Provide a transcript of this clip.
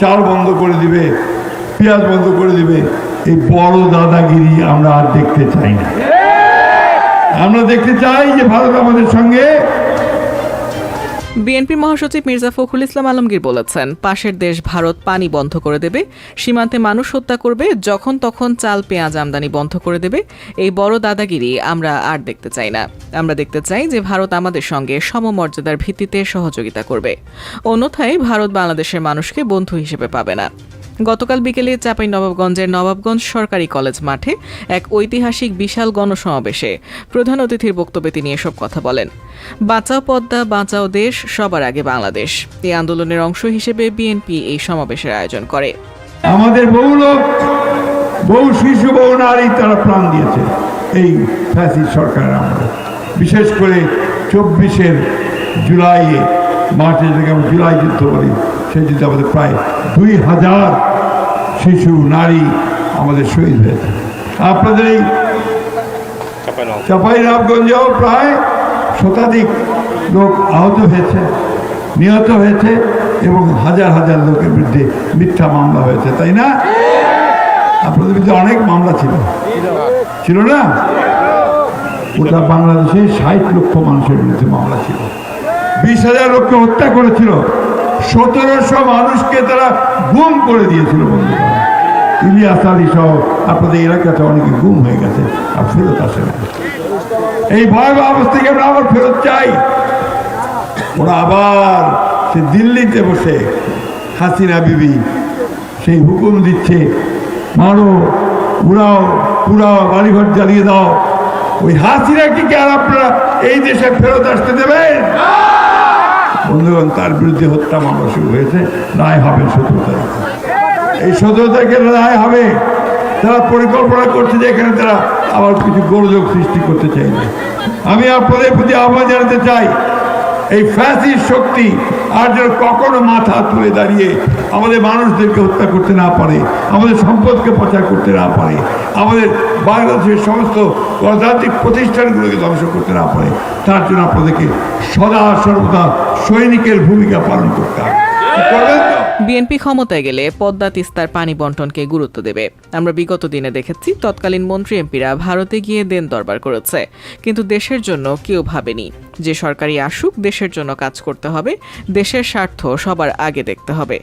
চাল বন্ধ করে দিবে, পেঁয়াজ বন্ধ করে দিবে। এই বড় দাদাগিরি আমরা আর দেখতে চাই না। আমরা দেখতে চাই যে ভারত আমাদের সঙ্গে। বিএনপি মহাসচিব মির্জা ফখরুল ইসলাম আলমগীর বলেছেন, পাশের দেশ ভারত পানি বন্ধ করে দেবে, সীমান্তে মানুষ হত্যা করবে, যখন তখন চাল পেঁয়াজ আমদানি বন্ধ করে দেবে। এই বড় দাদাগিরি আমরা আর দেখতে চাই না। আমরা দেখতে চাই যে ভারত আমাদের সঙ্গে সমমর্যাদার ভিত্তিতে সহযোগিতা করবে। অন্যথায় ভারত বাংলাদেশের মানুষকে বন্ধু হিসেবে পাবে না। গতকাল বিকেলে চাঁপাইনবাবগঞ্জের নবাবগঞ্জ সরকারি কলেজ মাঠে এক ঐতিহাসিক বিশাল গণসমাবেশে প্রধান অতিথির বক্তব্যে তিনি এসব কথা বলেন। বাঁচাও পদ্মা, বাঁচাও দেশ, সবার আগে বাংলাদেশ। এই আন্দোলনের অংশ হিসেবে বিএনপি এই সমাবেশের আয়োজন করে। আমাদের বহু লোক, বহু শিশু, বহু নারী তারা প্রাণ দিয়েছে এই ফ্যাসিস্ট সরকারের আমলে। বিশেষ করে 24 জুলাইয়ে, মার্চে যেটাকে আমরা জুলাই যুদ্ধ বলি, সেই যুদ্ধে আমাদের প্রায় 2000 শিশু নারী আমাদের শহীদ হয়েছে। আপনাদের এই চাঁপাইনবাবগঞ্জেও প্রায় শতাধিক লোক আহত হয়েছে, নিহত হয়েছে এবং হাজার হাজার লোকের বিরুদ্ধে মিথ্যা মামলা হয়েছে, তাই না? আপনাদের বিরুদ্ধে অনেক মামলা ছিল না? ওটা বাংলাদেশে 60 লক্ষ মানুষের বিরুদ্ধে মামলা ছিল। 20,000 লোককে হত্যা করেছিল, 1700 মানুষকে তারা গুম করে দিয়েছিল। বন্ধুরা, ইলিয়াস আলী সহ আপনাদের এলাকাতে অনেকে গুম হয়ে গেছে, আর ফেরত আসে না। এই ভয়াবহ অবস্থাকে আমরা আবার ফেরত চাই। ওরা আবার সে দিল্লিতে বসে হাসিনা বিবি সেই হুকুম দিচ্ছে, মারো, উড়াও, পুরাও, বাড়িঘর জ্বালিয়ে দাও। ওই হাসিনাকে কি আর আপনারা এই দেশে ফেরত আসতে দেবেন? বন্ধুগণ, তার বিরুদ্ধে হত্যা মামলা শুরু হয়েছে। রায় হবে 17 তারিখে। এই 17 তারিখে রায় হবে। তারা পরিকল্পনা করছে যে এখানে তারা আবার কিছু গোলযোগ সৃষ্টি করতে চাইবে। আমি আপনাদের প্রতি আহ্বান জানাতে চাই, এই ফ্যাসিস্ট শক্তি আর যেন কখনো মাথা তুলে দাঁড়িয়ে আমাদের মানুষদেরকে হত্যা করতে না পারে, আমাদের সম্পদকে পাচার করতে না পারে, আমাদের বাংলাদেশের সমস্ত গণতান্ত্রিক প্রতিষ্ঠানগুলোকে ধ্বংস করতে না পারে, তার জন্য আপনাদেরকে সদা সর্বদা সৈনিকের ভূমিকা পালন করতে হবে। বিএনপি ক্ষমতায় গেলে পদ্মা তিস্তার পানি বন্টনকে গুরুত্ব দেবে। আমরা বিগত দিনে দেখেছি তৎকালীন মন্ত্রী এমপিরা ভারতে গিয়ে দেন দরবার করেছে, কিন্তু দেশের জন্য কেউ ভাবেনি যে সরকারি আসুক, দেশের জন্য কাজ করতে হবে, দেশের স্বার্থ সবার আগে দেখতে হবে।